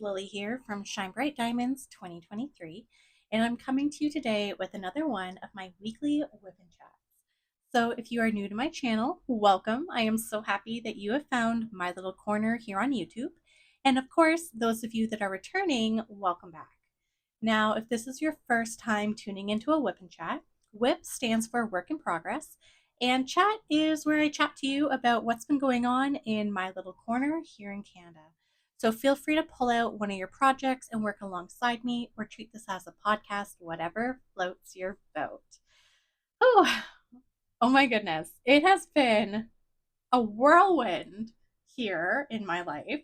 Lily here from Shine Bright Diamonds 2023, and I'm coming to you today with another one of my weekly WIP'n chats. So, if you are new to my channel, welcome. I am so happy that you have found my little corner here on YouTube. And of course, those of you that are returning, welcome back. Now, if this is your first time tuning into a WIP'n chat, WIP stands for Work in Progress, and chat is where I chat to you about what's been going on in my little corner here in Canada. So feel free to pull out one of your projects and work alongside me or treat this as a podcast, whatever floats your boat. Oh, oh my goodness. It has been a whirlwind here in my life.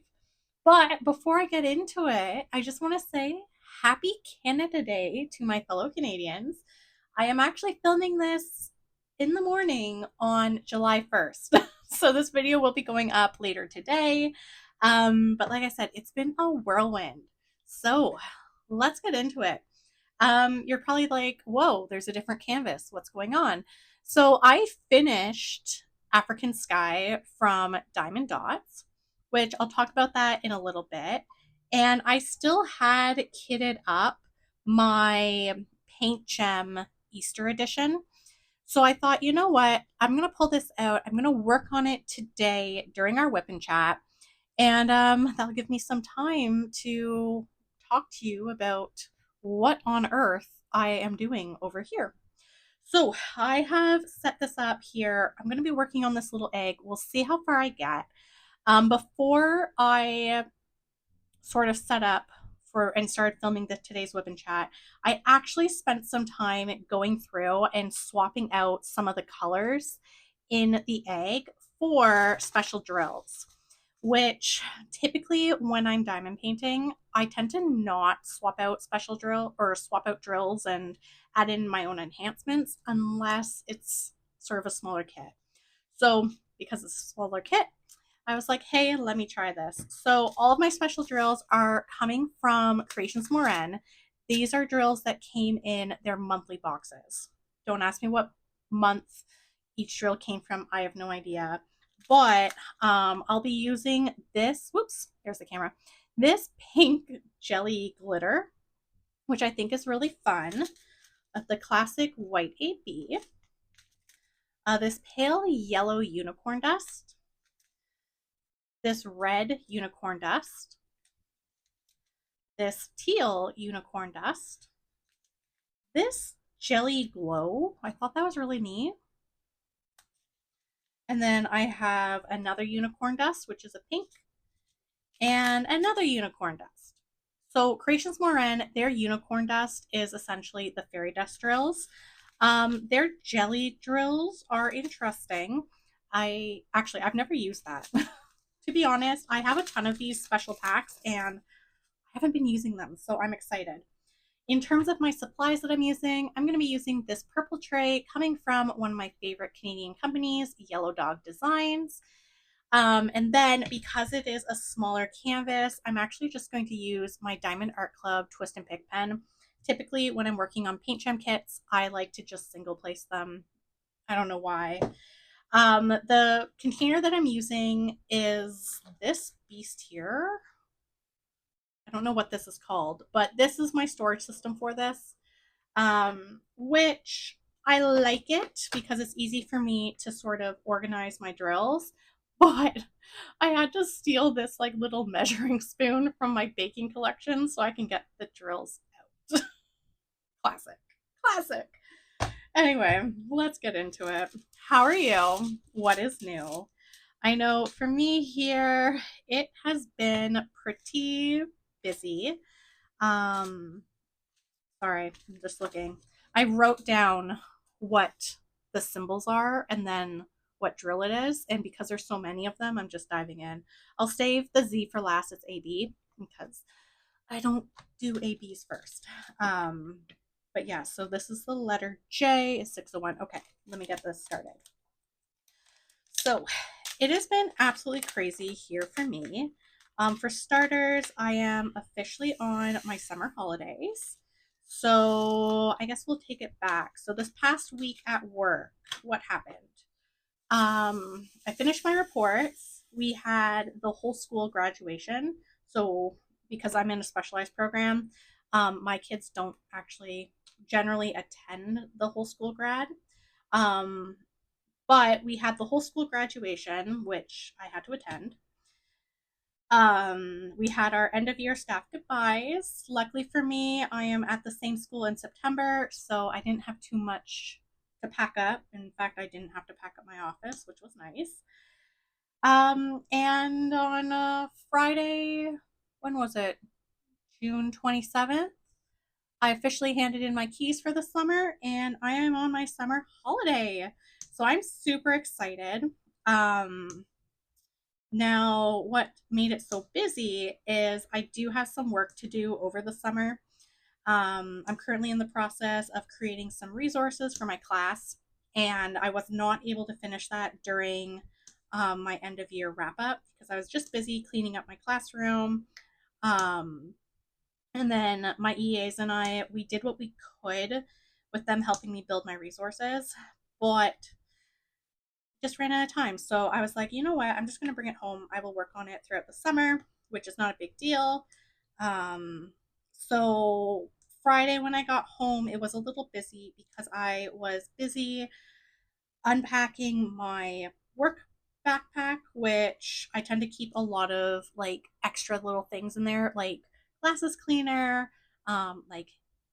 But before I get into it, I just want to say happy Canada Day to my fellow Canadians. I am actually filming this in the morning on July 1st. So this video will be going up later today. But like I said, it's been a whirlwind. So let's get into it. You're probably like, whoa, there's a different canvas. What's going on? So I finished African Sky from Diamond Dots, which I'll talk about that in a little bit. And I still had kitted up my Paint Gem Easter edition. So I thought, you know what? I'm going to pull this out. I'm going to work on it today during our WIP'n chat. And that'll give me some time to talk to you about what on earth I am doing over here. So I have set this up here. I'm going to be working on this little egg. We'll see how far I get. Before I sort of set up for and started filming today's WIP'n chat, I actually spent some time going through and swapping out some of the colors in the egg for special drills, which typically when I'm diamond painting, I tend to not swap out swap out drills and add in my own enhancements unless it's sort of a smaller kit. So because it's a smaller kit, I was like, hey, let me try this. So all of my special drills are coming from Creations Moran. These are drills that came in their monthly boxes. Don't ask me what month each drill came from. I have no idea. But I'll be using this, whoops, there's the camera, this pink jelly glitter, which I think is really fun. The classic white AB. This pale yellow unicorn dust, this red unicorn dust, this teal unicorn dust, this jelly glow. I thought that was really neat. And then I have another unicorn dust, which is a pink, and another unicorn dust. So Creations Moran, their unicorn dust is essentially the fairy dust drills. Their jelly drills are interesting. I've never used that. To be honest, I have a ton of these special packs and I haven't been using them, so I'm excited. In terms of my supplies that I'm using, I'm going to be using this purple tray coming from one of my favorite Canadian companies, Yellow Dog Designs. And then because it is a smaller canvas, I'm actually just going to use my Diamond Art Club Twist and Pick pen. Typically, when I'm working on paint gem kits, I like to just single place them. I don't know why. The container that I'm using is this beast here. I don't know what this is called, but this is my storage system for this, which I like it because it's easy for me to sort of organize my drills. But I had to steal this like little measuring spoon from my baking collection so I can get the drills out. Classic. Classic. Anyway, let's get into it. How are you? What is new? I know for me here, it has been pretty busy. Um, Sorry, I'm just looking. I wrote down what the symbols are and then what drill it is. And because there's so many of them, I'm just diving in. I'll save the Z for last. It's AB because I don't do ABs first. But yeah, so this is the letter J, is 601. Okay, let me get this started. So it has been absolutely crazy here for me. For starters, I am officially on my summer holidays. So I guess we'll take it back. So this past week at work, what happened? I finished my reports. We had the whole school graduation. So because I'm in a specialized program, my kids don't actually generally attend the whole school grad. Um, but we had the whole school graduation, which I had to attend. We had our end of year staff goodbyes. Luckily for me, I am at the same school in September, so I didn't have too much to pack up. In fact, I didn't have to pack up my office, which was nice. And on Friday, when was it? June 27th, I officially handed in my keys for the summer and I am on my summer holiday. So I'm super excited. Um, Now, what made it so busy is I do have some work to do over the summer. I'm currently in the process of creating some resources for my class, and I was not able to finish that during my end of year wrap up because I was just busy cleaning up my classroom. Um, and then my EAs and I, we did what we could with them helping me build my resources, but just ran out of time. So I was like, you know what? I'm just going to bring it home. I will work on it throughout the summer, which is not a big deal. Um, so Friday, when I got home, it was a little busy because I was busy unpacking my work backpack, which I tend to keep a lot of like extra little things in there, like glasses cleaner, like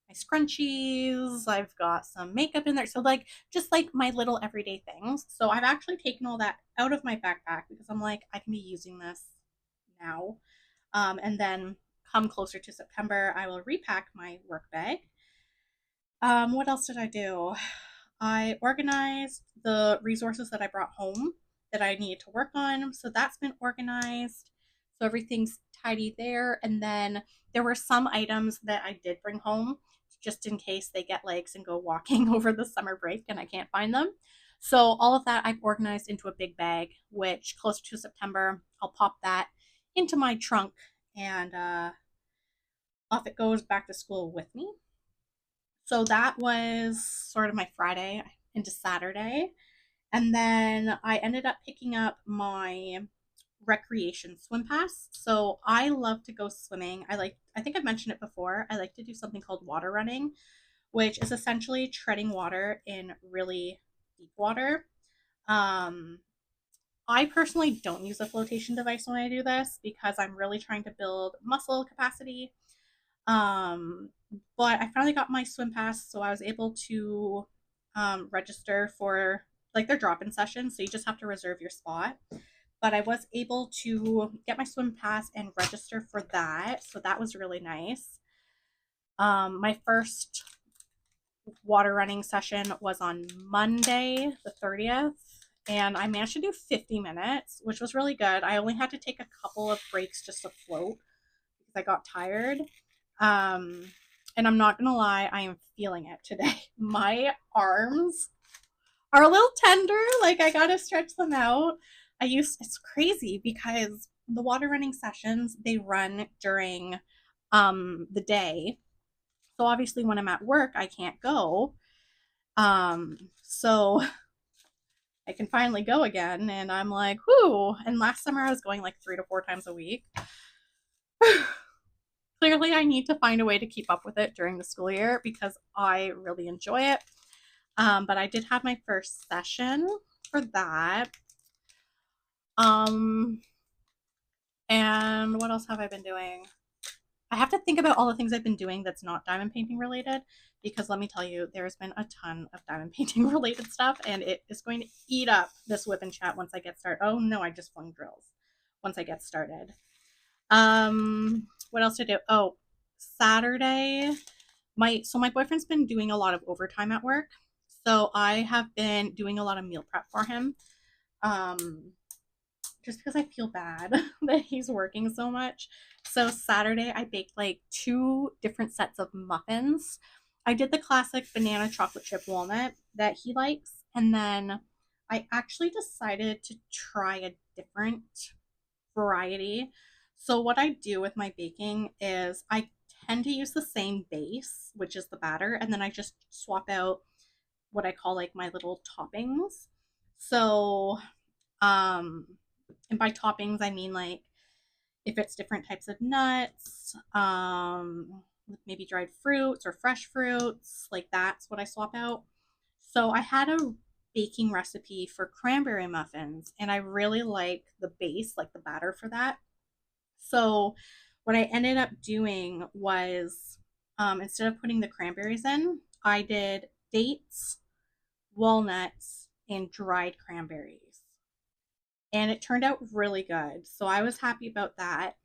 my scrunchies. I've got some makeup in there. So like just like my little everyday things. So I've actually taken all that out of my backpack because I'm like, I can be using this now. And then come closer to September, I will repack my work bag. What else did I do? I organized the resources that I brought home that I needed to work on. So that's been organized. So everything's tidy there. And then there were some items that I did bring home just in case they get legs and go walking over the summer break and I can't find them. So all of that I've organized into a big bag, which closer to September, I'll pop that into my trunk and off it goes back to school with me. So that was sort of my Friday into Saturday. And then I ended up picking up my recreation swim pass. So I love to go swimming. I think I've mentioned it before. I like to do something called water running, which is essentially treading water in really deep water. Um, I personally don't use a flotation device when I do this because I'm really trying to build muscle capacity. Um, but I finally got my swim pass, so I was able to register for like their drop-in session. So you just have to reserve your spot. But I was able to get my swim pass and register for that, so that was really nice. My first water running session was on Monday, the 30th, and I managed to do 50 minutes, which was really good. I only had to take a couple of breaks just to float because I got tired. Um, and I'm not gonna lie, I am feeling it today. My arms are a little tender, like I gotta stretch them out. It's crazy because the water running sessions they run during the day. So obviously when I'm at work, I can't go. So I can finally go again and I'm like, whoo. And last summer I was going like 3 to 4 times a week. Clearly I need to find a way to keep up with it during the school year because I really enjoy it. But I did have my first session for that. Um, and what else have I been doing? I have to think about all the things I've been doing that's not diamond painting related because let me tell you, there's been a ton of diamond painting related stuff and it is going to eat up this WIP'n chat once I get started. Oh no, I just flung drills once I get started. What else to do? Oh, Saturday, my boyfriend's been doing a lot of overtime at work. So I have been doing a lot of meal prep for him. Um, just because I feel bad that he's working so much. So Saturday I baked like 2 different sets of muffins. I did the classic banana chocolate chip walnut that he likes, and then I actually decided to try a different variety. So what I do with my baking is I tend to use the same base, which is the batter, and then I just swap out what I call like my little toppings. So um and by toppings I mean like if it's different types of nuts, maybe dried fruits or fresh fruits, like that's what I swap out. So I had a baking recipe for cranberry muffins, and I really like the base, like the batter for that. So what I ended up doing was, instead of putting the cranberries in, I did dates, walnuts, and dried cranberries. And it turned out really good. So I was happy about that.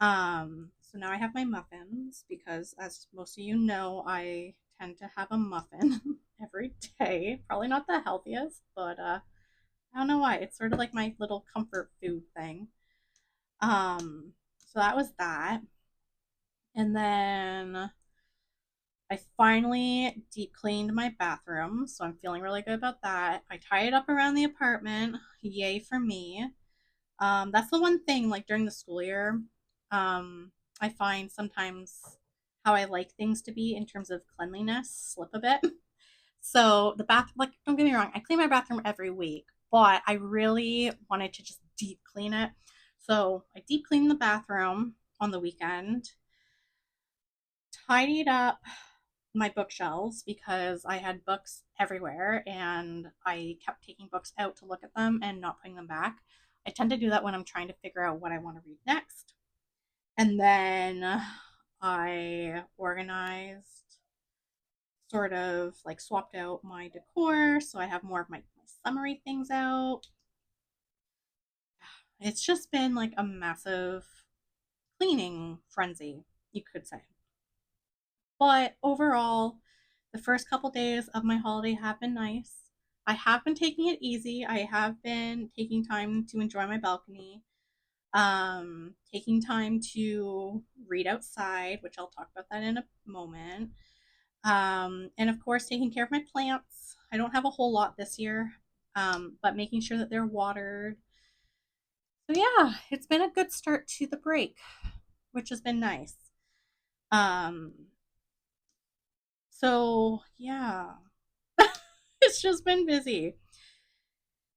So now I have my muffins because, as most of you know, I tend to have a muffin every day. Probably not the healthiest, but I don't know why. It's sort of like my little comfort food thing. So that was that. And then I finally deep cleaned my bathroom, so I'm feeling really good about that. I tied up around the apartment. Yay for me. That's the one thing, like during the school year, I find sometimes how I like things to be in terms of cleanliness slip a bit. So the bath, like, don't get me wrong, I clean my bathroom every week, but I really wanted to just deep clean it. So I deep cleaned the bathroom on the weekend, tidied up my bookshelves because I had books everywhere and I kept taking books out to look at them and not putting them back. I tend to do that when I'm trying to figure out what I want to read next. And then I organized, sort of like swapped out my decor so I have more of my summery things out. It's just been like a massive cleaning frenzy, you could say. But overall, the first couple days of my holiday have been nice. I have been taking it easy. I have been taking time to enjoy my balcony, taking time to read outside, which I'll talk about that in a moment. And of course, taking care of my plants. I don't have a whole lot this year, but making sure that they're watered. So, yeah, it's been a good start to the break, which has been nice. Um, so, yeah, it's just been busy.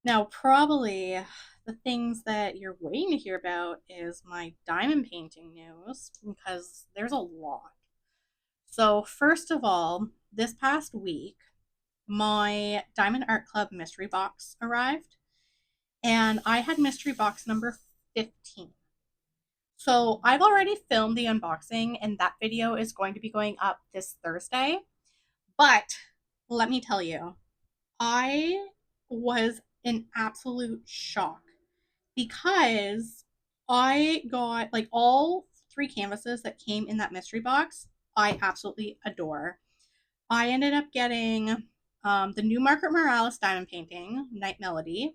Now, probably the things that you're waiting to hear about is my diamond painting news because there's a lot. So, first of all, this past week, my Diamond Art Club mystery box arrived, and I had mystery box number 15. So, I've already filmed the unboxing, and that video is going to be going up this Thursday. But let me tell you, I was in absolute shock because I got like all three canvases that came in that mystery box. I absolutely adore. I ended up getting the new Margaret Morales diamond painting, Night Melody,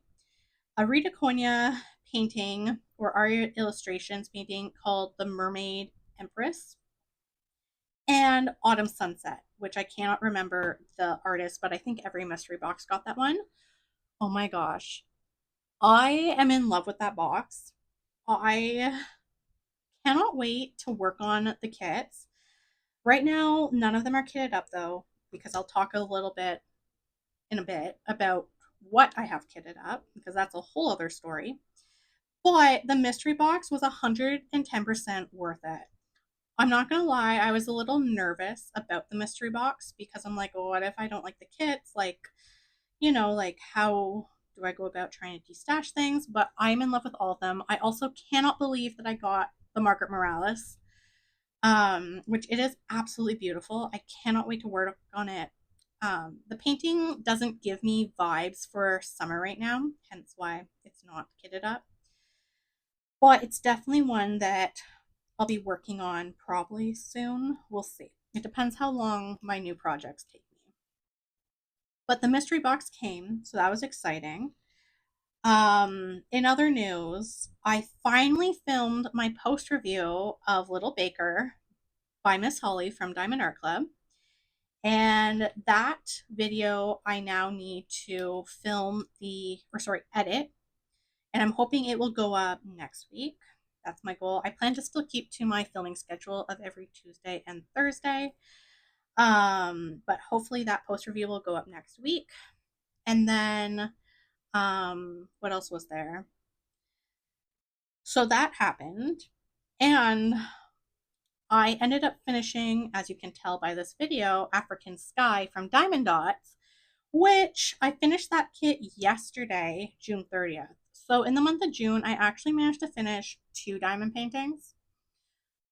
a Rita Conya painting or Aria Illustrations painting called The Mermaid Empress, and Autumn Sunset, which I cannot remember the artist, but I think every mystery box got that one. Oh my gosh. I am in love with that box. I cannot wait to work on the kits. Right now, none of them are kitted up though, because I'll talk a little bit in a bit about what I have kitted up, because that's a whole other story. But the mystery box was 110% worth it. I'm not gonna lie, I was a little nervous about the mystery box because I'm like, oh, what if I don't like the kits? Like, like how do I go about trying to destash things? But I'm in love with all of them. I also cannot believe that I got the Margaret Morales, which it is absolutely beautiful. I cannot wait to work on it. The painting doesn't give me vibes for summer right now, hence why it's not kitted up. But it's definitely one that I'll be working on probably soon. We'll see. It depends how long my new projects take me. But the mystery box came, so that was exciting. In other news, I finally filmed my post review of Little Baker by Miss Holly from Diamond Art Club. And that video I now need to edit. And I'm hoping it will go up next week. That's my goal. I plan to still keep to my filming schedule of every Tuesday and Thursday. But hopefully that post review will go up next week. And then what else was there? So that happened. And I ended up finishing, as you can tell by this video, African Sky from Diamond Dots, which I finished that kit yesterday, June 30th. So in the month of June, I actually managed to finish 2 diamond paintings,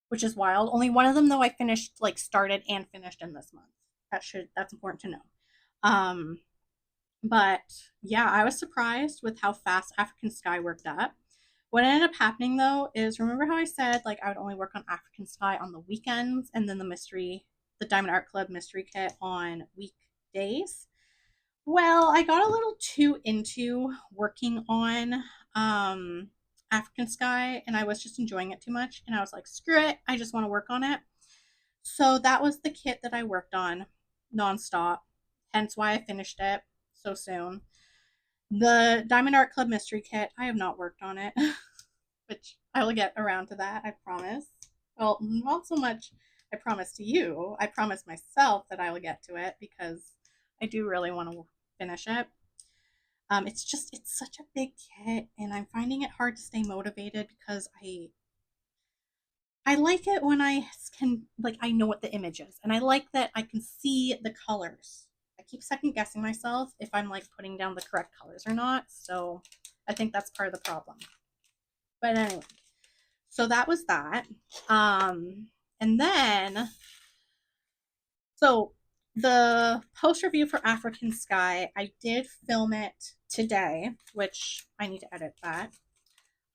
which is wild. Only one of them though I finished, like started and finished in this month. That's important to know. Um, but yeah, I was surprised with how fast African Sky worked up. What ended up happening though is, remember how I said like I would only work on African Sky on the weekends and then the Diamond Art Club mystery kit on weekdays? Well, I got a little too into working on um, African Sky and I was just enjoying it too much. And I was like, screw it, I just want to work on it. So that was the kit that I worked on nonstop, hence why I finished it so soon. The Diamond Art Club mystery kit, I have not worked on it, which I will get around to that, I promise. Well, not so much I promise to you, I promise myself that I will get to it because I do really want to finish it. It's such a big kit, and I'm finding it hard to stay motivated because I like it when I can, like, I know what the image is, and I like that I can see the colors. I keep second guessing myself if I'm like putting down the correct colors or not, so I think that's part of the problem. But anyway, so that was that. And then, so the post review for African Sky, I did film it today, which I need to edit that.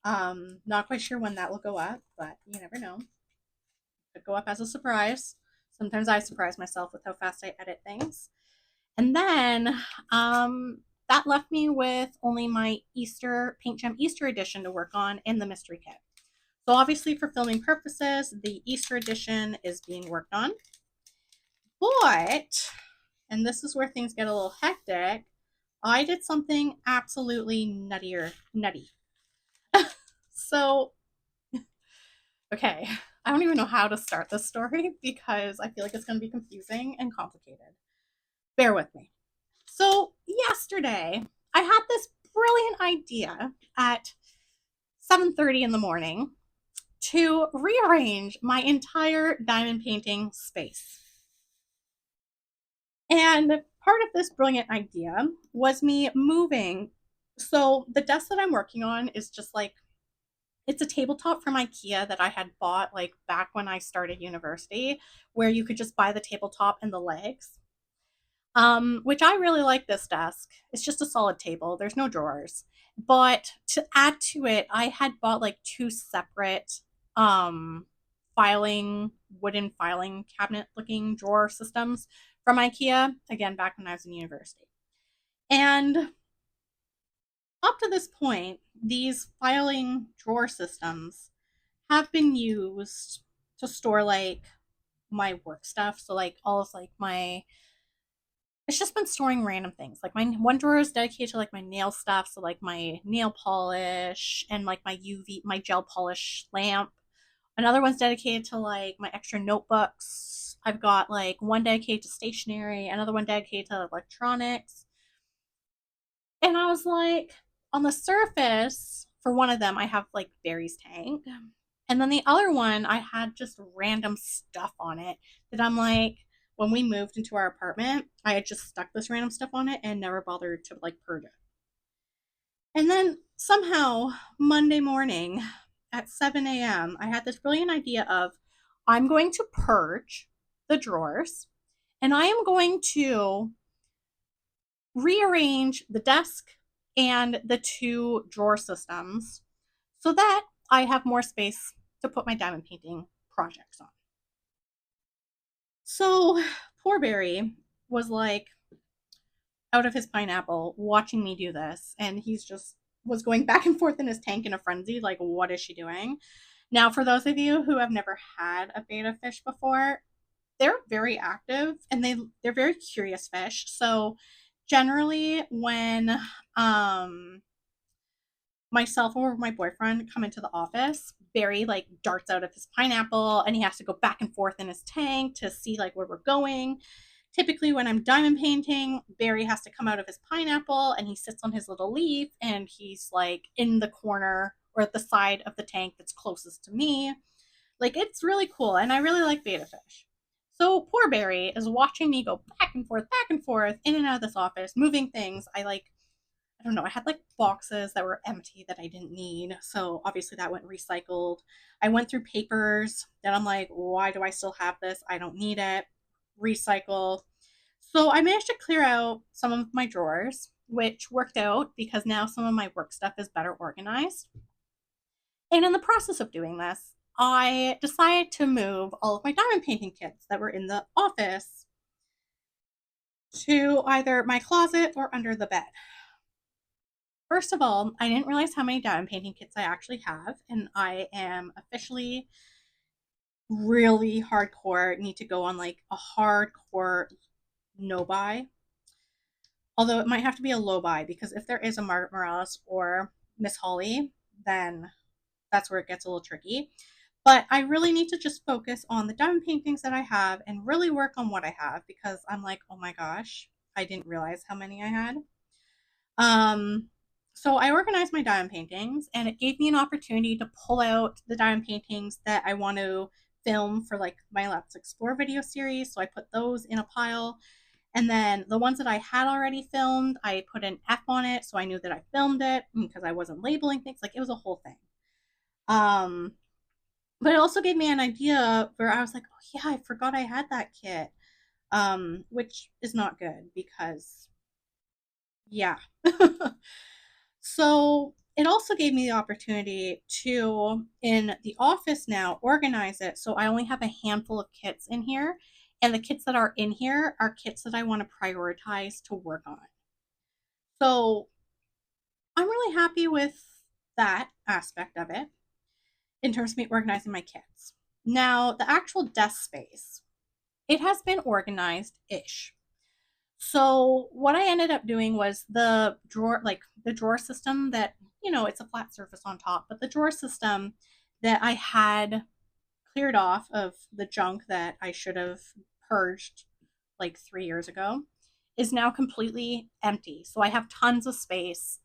Not quite sure when that will go up, but you never know. Could go up as a surprise. Sometimes I surprise myself with how fast I edit things. And then that left me with only my Easter Paint Gem Easter edition to work on in the mystery kit. So obviously for filming purposes, the Easter edition is being worked on. But, and this is where things get a little hectic, I did something absolutely nutty. So, okay, I don't even know how to start this story because I feel like it's going to be confusing and complicated. Bear with me. So, yesterday, I had this brilliant idea at 7:30 in the morning to rearrange my entire diamond painting space. And part of this brilliant idea was me moving. So, the desk that I'm working on is just like, it's a tabletop from IKEA that I had bought like back when I started university, where you could just buy the tabletop and the legs. Which I really like this desk. It's just a solid table. There's no drawers. But to add to it, I had bought like 2 separate um filing wooden filing cabinet looking drawer systems from IKEA, again back when I was in university. And up to this point, these filing drawer systems have been used to store like my work stuff. So like all of like my it's just been storing random things. Like my one drawer is dedicated to like my nail stuff, so like my nail polish and like my gel polish lamp. Another one's dedicated to like my extra notebooks. I've got like one dedicated to stationery, another one dedicated to electronics. And I was like, on the surface, for one of them, I have like Barry's tank. And then the other one, I had just random stuff on it that I'm like, when we moved into our apartment, I had just stuck this random stuff on it and never bothered to like purge it. And then somehow, Monday morning at 7 a.m., I had this brilliant idea of I'm going to purge the drawers and I am going to rearrange the desk and the 2 drawer systems so that I have more space to put my diamond painting projects on. So poor Barry was like out of his pineapple watching me do this, and he's just was going back and forth in his tank in a frenzy, like, what is she doing? Now, for those of you who have never had a betta fish before, they're very active and they're very curious fish. So generally when um myself or my boyfriend come into the office, Barry like darts out of his pineapple and he has to go back and forth in his tank to see like where we're going. Typically, when I'm diamond painting, Barry has to come out of his pineapple and he sits on his little leaf and he's like in the corner or the side of the tank that's closest to me. Like, it's really cool, and I really like betta fish. So poor Barry is watching me go back and forth, in and out of this office, moving things. I don't know, I had like boxes that were empty that I didn't need. So obviously that went recycled. I went through papers that I'm like, why do I still have this? I don't need it. Recycle. So I managed to clear out some of my drawers, which worked out because now some of my work stuff is better organized. And in the process of doing this, I decided to move all of my diamond painting kits that were in the office to either my closet or under the bed. First of all, I didn't realize how many diamond painting kits I actually have, and I am officially really hardcore, need to go on like a hardcore no buy. Although it might have to be a low buy because if there is a Margaret Morales or Miss Holly, then that's where it gets a little tricky. But I really need to just focus on the diamond paintings that I have and really work on what I have because I'm like, oh my gosh, I didn't realize how many I had. Um, so I organized my diamond paintings and it gave me an opportunity to pull out the diamond paintings that I want to film for like my Let's Explore video series. So I put those in a pile. And then the ones that I had already filmed, I put an F on it so I knew that I filmed it because I wasn't labeling things. Like, it was a whole thing. Um, but it also gave me an idea where I was like, oh yeah, I forgot I had that kit. Which is not good because yeah. So it also gave me the opportunity to, in the office now, organize it. So I only have a handful of kits in here. And the kits that are in here are kits that I want to prioritize to work on. So I'm really happy with that aspect of it in terms of me organizing my kits. Now, the actual desk space, it has been organized ish. So what I ended up doing was the drawer system that, it's a flat surface on top, but the drawer system that I had cleared off of the junk that I should have purged like 3 years ago is now completely empty. So I have tons of space.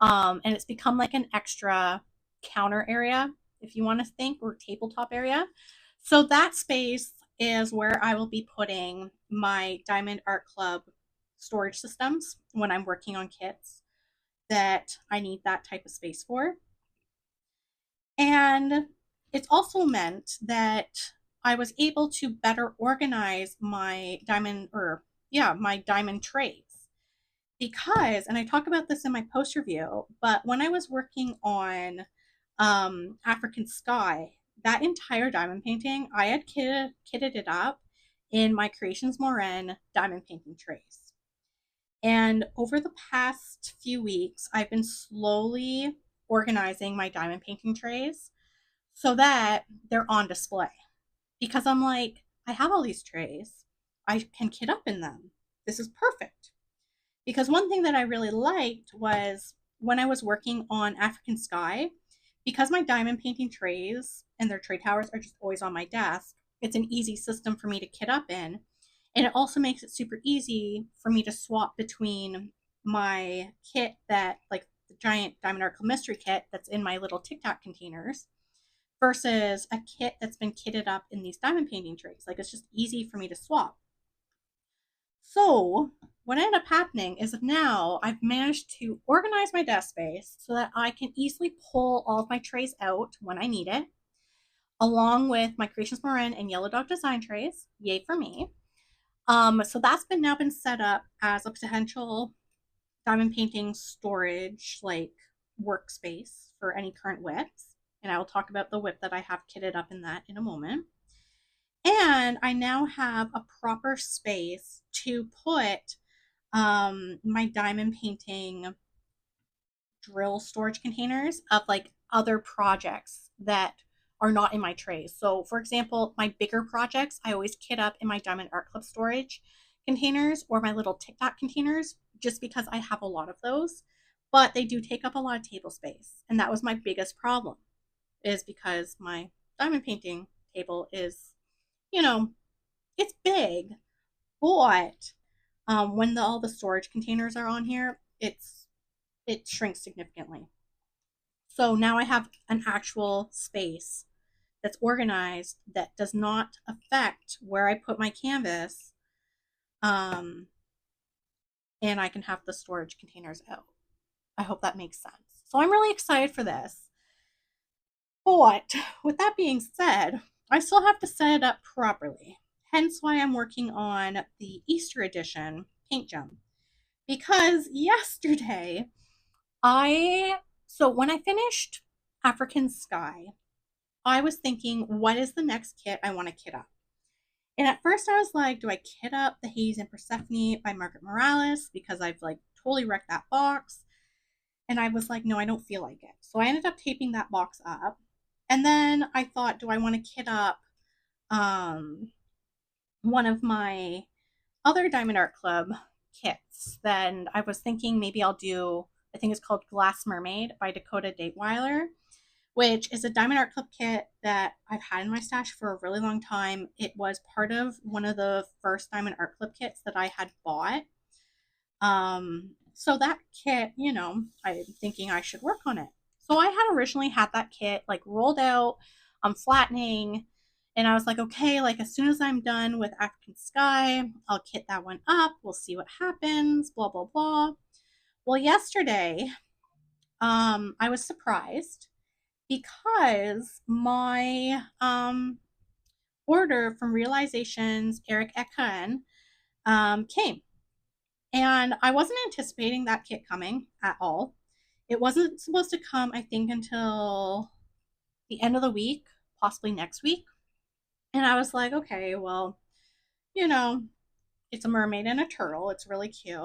And it's become like an extra counter area, if you want to think, or tabletop area. So that space is where I will be putting my Diamond Art Club storage systems when I'm working on kits that I need that type of space for. And it's also meant that I was able to better organize my diamond trays. Because, and I talk about this in my post review, but when I was working on African Sky, that entire diamond painting, I had kitted it up in my Creations Morin diamond painting trays. And over the past few weeks, I've been slowly organizing my diamond painting trays so that they're on display. Because I'm like, I have all these trays. I can kit up in them. This is perfect. Because one thing that I really liked was when I was working on African Sky, because my diamond painting trays and their tray towers are just always on my desk, it's an easy system for me to kit up in. And it also makes it super easy for me to swap between my kit that, like the giant Diamond Art Mystery kit that's in my little Tic Tac containers, versus a kit that's been kitted up in these diamond painting trays. Like, it's just easy for me to swap. So what ended up happening is that now I've managed to organize my desk space so that I can easily pull all of my trays out when I need it, along with my Creations Marin and Yellow Dog design trays. Yay for me. So that's been set up as a potential diamond painting storage, like, workspace for any current WIPs. And I will talk about the WIP that I have kitted up in that in a moment. And I now have a proper space to put my diamond painting drill storage containers of like other projects that are not in my trays. So, for example, my bigger projects, I always kit up in my Diamond Art Club storage containers or my little Tic Tac containers just because I have a lot of those. But they do take up a lot of table space. And that was my biggest problem, is because my diamond painting table is, you know, it's big, but when all the storage containers are on here, it shrinks significantly. So now I have an actual space that's organized that does not affect where I put my canvas. Um, and I can have the storage containers out. I hope that makes sense. So I'm really excited for this. But with that being said, I still have to set it up properly. Hence why I'm working on the Easter edition paint gem. Because yesterday, I, so when I finished African Sky, I was thinking, what is the next kit I want to kit up? And at first I was like, do I kit up the Hades and Persephone by Margaret Morales? Because I've like totally wrecked that box. And I was like, no, I don't feel like it. So I ended up taping that box up. And then I thought, do I want to kit up um, one of my other Diamond Art Club kits? Then I was thinking maybe I'll do, I think it's called Glass Mermaid by Dakota Dateweiler, which is a Diamond Art Club kit that I've had in my stash for a really long time. It was part of one of the first Diamond Art Club kits that I had bought. So that kit, I'm thinking I should work on it. So I had originally had that kit like rolled out, flattening, and I was like, okay, like as soon as I'm done with African Sky, I'll kit that one up. We'll see what happens, blah, blah, blah. Well, yesterday, I was surprised because my order from Realizations Eric Ekan came. And I wasn't anticipating that kit coming at all. It wasn't supposed to come, I think, until the end of the week, possibly next week. And I was like, okay, well, you know, it's a mermaid and a turtle. It's really cute.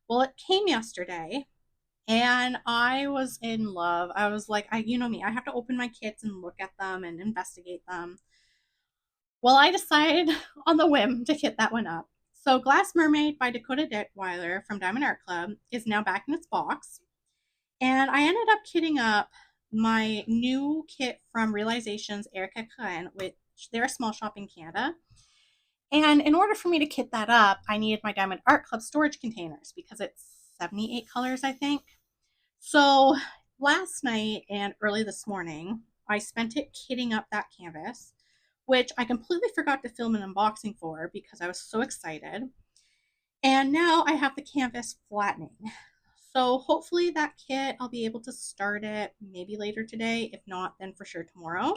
Well, it came yesterday and I was in love. I was like, you know me, I have to open my kits and look at them and investigate them. Well, I decided on the whim to kit that one up. So, Glass Mermaid by Dakota Detweiler from Diamond Art Club is now back in its box. And I ended up kitting up my new kit from Realizations Erica Cohen, which they're a small shop in Canada. And in order for me to kit that up, I needed my Diamond Art Club storage containers because it's 78 colors, I think. So last night and early this morning, I spent it kitting up that canvas, which I completely forgot to film an unboxing for because I was so excited. And now I have the canvas flattening. So hopefully that kit, I'll be able to start it maybe later today. If not, then for sure tomorrow.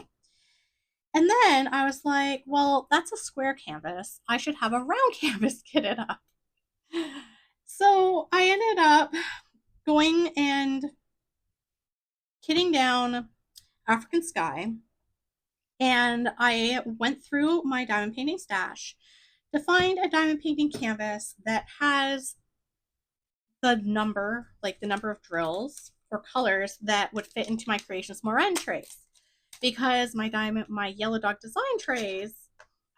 And then I was like, well, that's a square canvas. I should have a round canvas kitted up. So I ended up going and kitting down African Sky. And I went through my diamond painting stash to find a diamond painting canvas that has the number of drills or colors that would fit into my Creations Moran trays. Because my yellow dog design trays,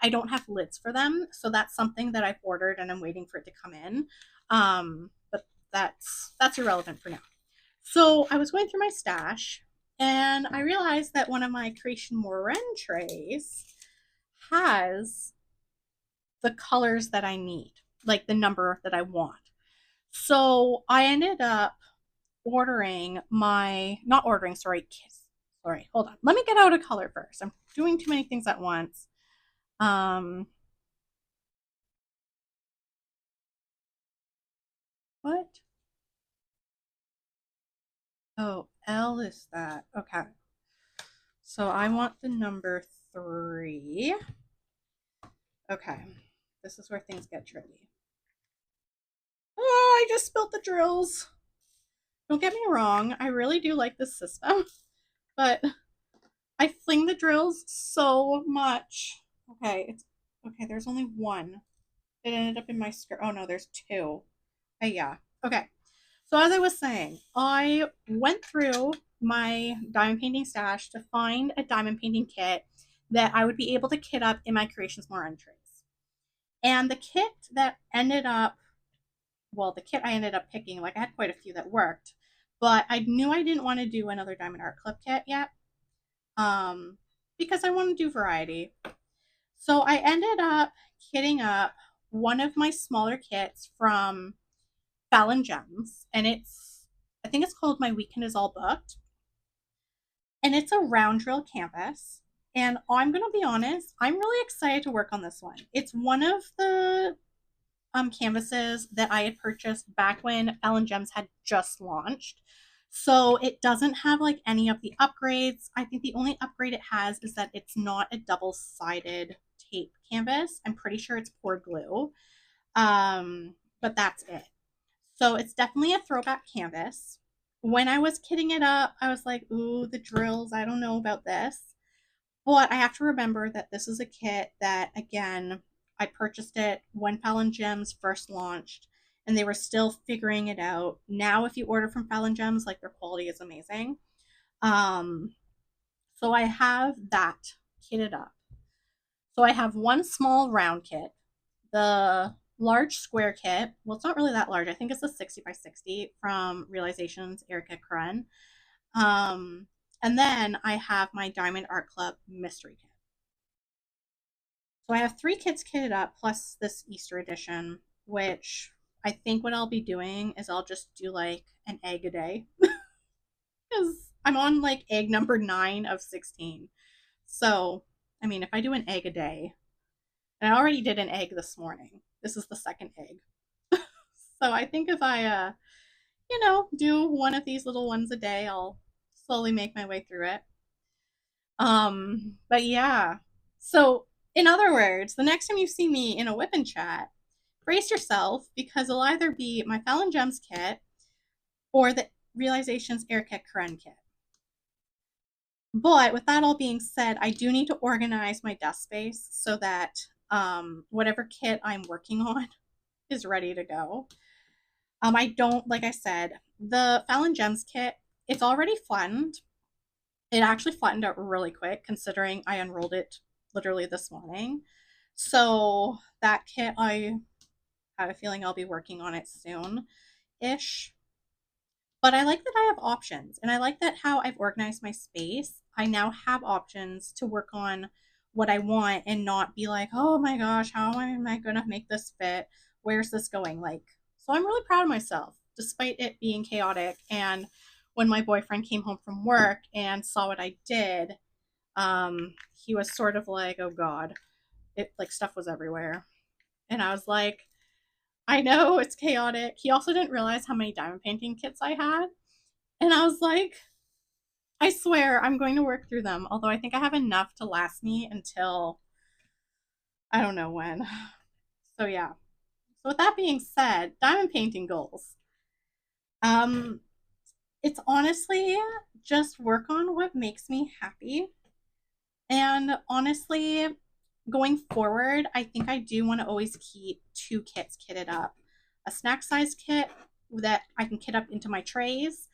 I don't have lids for them, so that's something that I've ordered and I'm waiting for it to come in. But that's irrelevant for now. So I was going through my stash and I realized that one of my Creation Moran trays has the colors that I need, like the number that I want. So I ended up ordering my, not ordering, sorry, sorry, hold on. Let me get out a color first. I'm doing too many things at once. Um, what? Oh, L is that. Okay. So I want the number 3. Okay. This is where things get tricky. Oh, I just spilled the drills. Don't get me wrong. I really do like this system, but I fling the drills so much. Okay, it's okay. There's only one. It ended up in my skirt. Oh no, there's 2. Yeah. Okay. So as I was saying, I went through my diamond painting stash to find a diamond painting kit that I would be able to kit up in my Creations More entries. And the kit that ended up, well, the kit I ended up picking, like I had quite a few that worked, but I knew I didn't want to do another Diamond Art Club kit yet, because I want to do variety. So I ended up kitting up one of my smaller kits from Fallon Gems, and I think it's called My Weekend Is All Booked. and it's a round drill canvas. And I'm going to be honest, I'm really excited to work on this one. It's one of the canvases that I had purchased back when Fallon Gems had just launched. So it doesn't have like any of the upgrades. I think the only upgrade it has is that it's not a double-sided tape canvas. I'm pretty sure it's poured glue. But that's it. So it's definitely a throwback canvas. When I was kitting it up, I was like, ooh, the drills, I don't know about this. But I have to remember that this is a kit that, again, I purchased it when Fallon Gems first launched, and they were still figuring it out. Now, if you order from Fallon Gems, like their quality is amazing. Um, so I have that kitted up. So I have one small round kit, the large square kit. Well, it's not really that large. I think it's a 60 by 60 from Realizations Erica Kren. Um, and then I have my Diamond Art Club mystery kit. So I have three kits kitted up plus this Easter edition, which I think what I'll be doing is I'll just do like an egg a day because I'm on like egg number 9 of 16. So, I mean, if I do an egg a day, and I already did an egg this morning, this is the second egg. So I think if I, do one of these little ones a day, I'll slowly make my way through it. But yeah. So, in other words, the next time you see me in a WIP'n chat, brace yourself because it'll either be my Fallon Gems kit or the Realizations Airkit Karen kit. But with that all being said, I do need to organize my desk space so that whatever kit I'm working on is ready to go. I don't, like I said, the Fallon Gems kit, it's already flattened. It actually flattened out really quick considering I unrolled it literally this morning. So that kit, I have a feeling I'll be working on it soon ish. But I like that I have options and I like that how I've organized my space. I now have options to work on what I want and not be like, oh my gosh, how am I going to make this fit? Where's this going? Like, so I'm really proud of myself despite it being chaotic. And when my boyfriend came home from work and saw what I did, he was sort of like, oh God, it like stuff was everywhere. And I was like, I know it's chaotic. He also didn't realize how many diamond painting kits I had. And I was like, I swear I'm going to work through them. Although I think I have enough to last me until I don't know when. So yeah. So with that being said, diamond painting goals. Um, it's honestly just work on what makes me happy. And honestly, going forward, I think I do want to always keep two kits kitted up. A snack size kit that I can kit up into my trays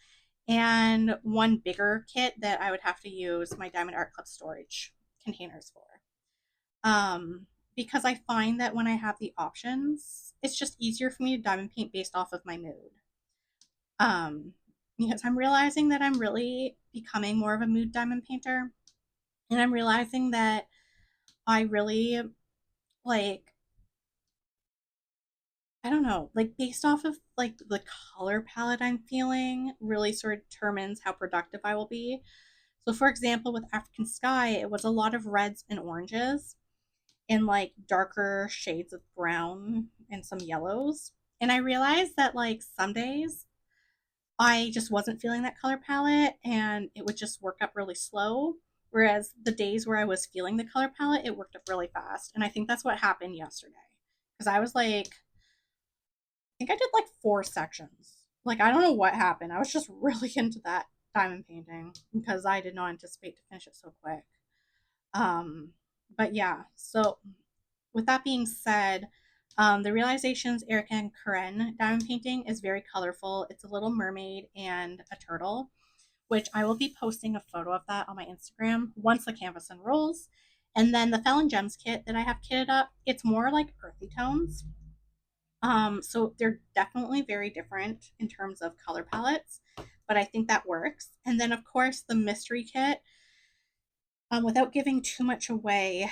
and one bigger kit that I would have to use my Diamond Art Club storage containers for. Um, because I find that when I have the options, it's just easier for me to diamond paint based off of my mood. Um, because I'm realizing that I'm really becoming more of a mood diamond painter, and I'm realizing that I really like I don't know, like based off of like the color palette I'm feeling really sort of determines how productive I will be. So, for example, with African Sky, it was a lot of reds and oranges and like darker shades of brown and some yellows. And I realized that like some days I just wasn't feeling that color palette and it would just work up really slow. Whereas the days where I was feeling the color palette, it worked up really fast. And I think that's what happened yesterday. Because I was like, I think I did like 4 sections. Like, I don't know what happened. I was just really into that diamond painting because I did not anticipate to finish it so quick. Um, but yeah, so with that being said, the Realizations Erica and Karen diamond painting is very colorful. It's a little mermaid and a turtle, which I will be posting a photo of that on my Instagram once the canvas unrolls. And then the Fallon Gems kit that I have kitted up, it's more like earthy tones. So they're definitely very different in terms of color palettes, but I think that works. And then of course the mystery kit, without giving too much away,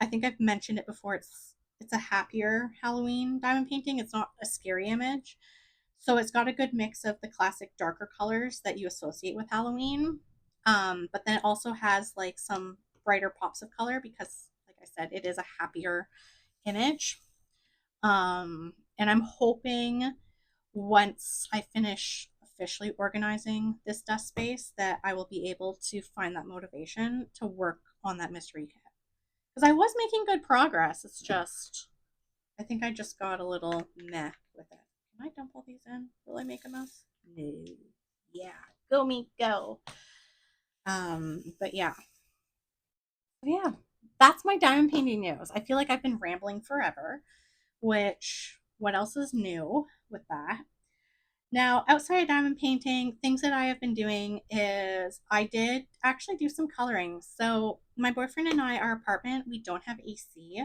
I think I've mentioned it before. It's a happier Halloween diamond painting. It's not a scary image. So it's got a good mix of the classic darker colors that you associate with Halloween, But then it also has like some brighter pops of color because, like I said, it is a happier image. And I'm hoping once I finish officially organizing this desk space that I will be able to find that motivation to work on that mystery kit. Because I was making good progress. It's just, I think I just got a little meh with it. Can I dump all these in? Will I make a mess? No. Yeah. Go me, go. But yeah. Yeah. That's my diamond painting news. I feel like I've been rambling forever, which, what else is new with that? Now, outside of diamond painting, things that I have been doing is I did actually do some coloring. So, my boyfriend and I, our apartment, we don't have AC,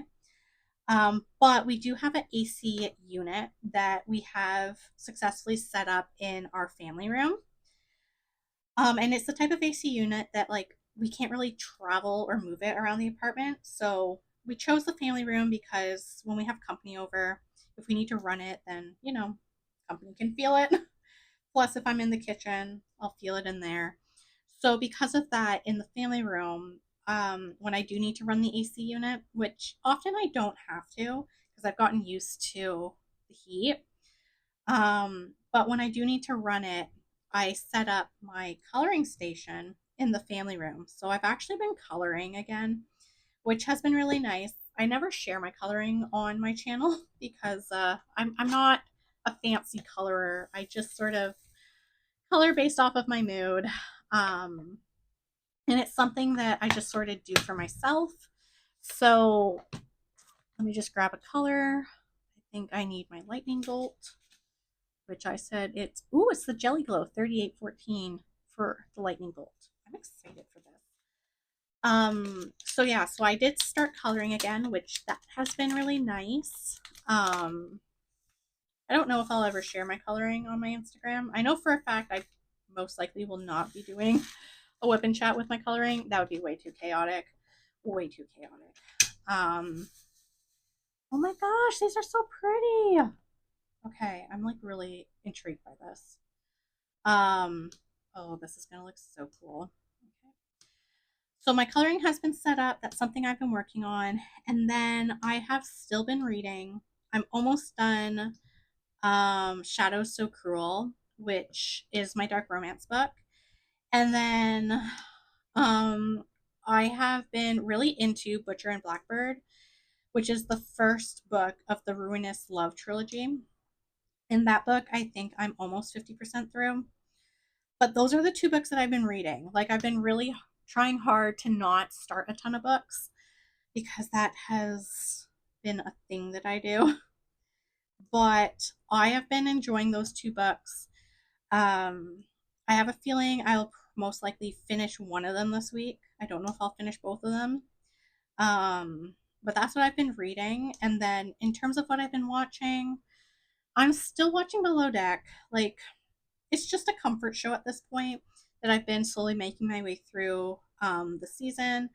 but we do have an AC unit that we have successfully set up in our family room. And it's the type of AC unit that like we can't really travel or move it around the apartment. So we chose the family room because when we have company over, if we need to run it, then company can feel it. Plus, if I'm in the kitchen, I'll feel it in there. So because of that, in the family room, when I do need to run the AC unit, which often I don't have to because I've gotten used to the heat, but when I do need to run it, I set up my coloring station in the family room. So I've actually been coloring again, which has been really nice. I never share my coloring on my channel because I'm not a fancy colorer. I just sort of color based off of my mood. Um, and it's something that I just sort of do for myself. So let me just grab a color. I think I need my lightning bolt, which I said it's the Jelly Glow 3814 for the lightning bolt. I'm excited for this. So yeah, so I did start coloring again, which that has been really nice. I don't know if I'll ever share my coloring on my Instagram. I know for a fact I most likely will not be doing a whip and chat with my coloring. That would be way too chaotic. Way too chaotic. Um, oh my gosh, these are so pretty. Okay, I'm like really intrigued by this. Um, oh, this is gonna look so cool. Okay. So my coloring has been set up. That's something I've been working on. And then I have still been reading. I'm almost done Shadows So Cruel, which is my dark romance book. And then um I have been really into Butcher and Blackbird, which is the first book of the Ruinous Love trilogy. In that book, I think I'm almost 50% through. But those are the two books that I've been reading. Like, I've been really trying hard to not start a ton of books because that has been a thing that I do. But I have been enjoying those two books. I have a feeling I'll most likely finish one of them this week. I don't know if I'll finish both of them. But that's what I've been reading. And then in terms of what I've been watching, I'm still watching Below Deck. Like, it's just a comfort show at this point that I've been slowly making my way through the season.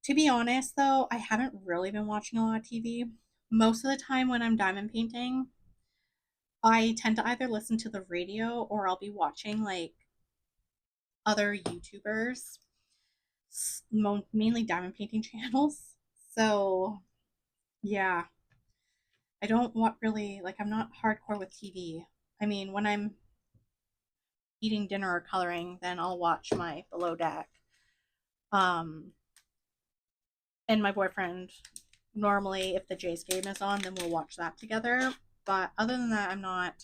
To be honest, though, I haven't really been watching a lot of TV. Most of the time when I'm diamond painting, I tend to either listen to the radio or I'll be watching like other YouTubers, mainly diamond painting channels. So, yeah, I don't want really, like, I'm not hardcore with TV. I mean, when I'm eating dinner or coloring, then I'll watch my Below Deck. Um, and my boyfriend, normally, if the Jays game is on, then we'll watch that together. But other than that, I'm not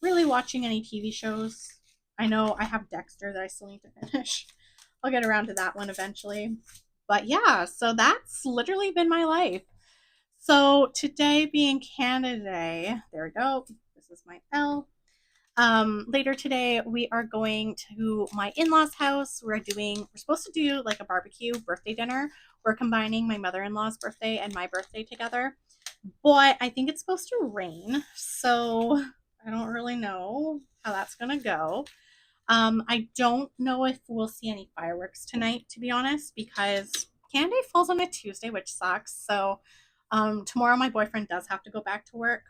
really watching any TV shows. I know I have Dexter that I still need to finish. I'll get around to that one eventually. But yeah, so that's literally been my life. So today being Canada Day, there we go. This is my L. Later today, we are going to my in-laws' house. We're supposed to do like a barbecue birthday dinner. We're combining my mother-in-law's birthday and my birthday together. But I think it's supposed to rain, so I don't really know how that's gonna go. I don't know if we'll see any fireworks tonight, to be honest, because Canada Day falls on a Tuesday, which sucks. So tomorrow my boyfriend does have to go back to work.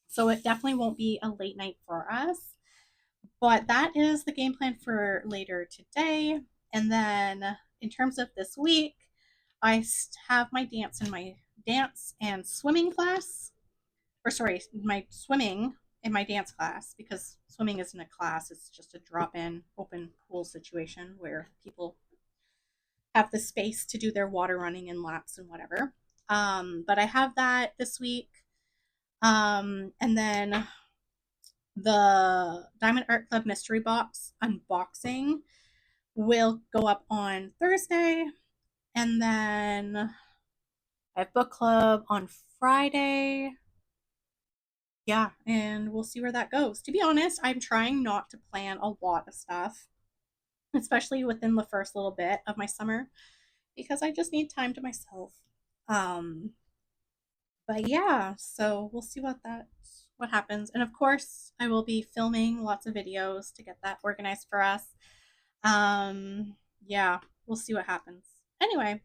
So it definitely won't be a late night for us. But that is the game plan for later today. And then in terms of this week, I have my dance and swimming class, or sorry, my swimming and my dance class, because swimming isn't a class, it's just a drop in open pool situation where people have the space to do their water running and laps and whatever. But I have that this week. And then the Diamond Art Club Mystery Box unboxing will go up on Thursday. And then I have book club on Friday. Yeah, and we'll see where that goes. To be honest, I'm trying not to plan a lot of stuff, especially within the first little bit of my summer, because I just need time to myself. Um, but yeah, so we'll see what happens. And of course, I will be filming lots of videos to get that organized for us. Yeah, we'll see what happens. Anyway,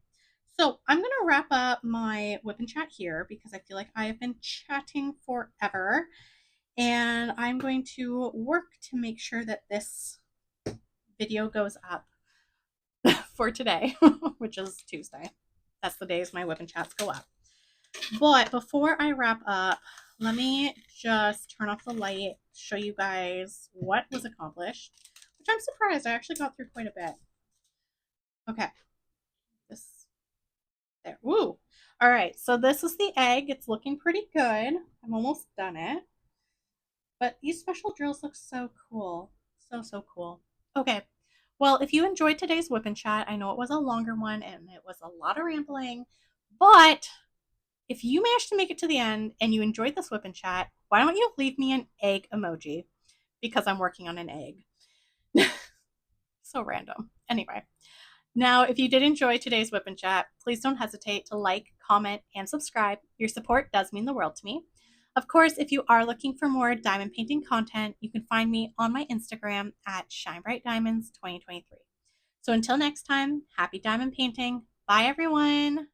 so I'm gonna wrap up my WIP'n chat here because I feel like I have been chatting forever, and I'm going to work to make sure that this video goes up for today, which is Tuesday. That's the days my WIP'n chats go up. But before I wrap up, let me just turn off the light, show you guys what was accomplished, which I'm surprised I actually got through quite a bit. Okay, this there. Woo! All right, so this is the egg. It's looking pretty good. I'm almost done it. But these special drills look so cool. So cool. Okay. Well, if you enjoyed today's WIP'n chat, I know it was a longer one and it was a lot of rambling, but if you managed to make it to the end and you enjoyed this WIP'n chat, why don't you leave me an egg emoji? Because I'm working on an egg. So random. Anyway, now if you did enjoy today's WIP'n chat, please don't hesitate to like, comment, and subscribe. Your support does mean the world to me. Of course, if you are looking for more diamond painting content, you can find me on my Instagram at ShineBrightDiamonds2023. So until next time, happy diamond painting. Bye, everyone.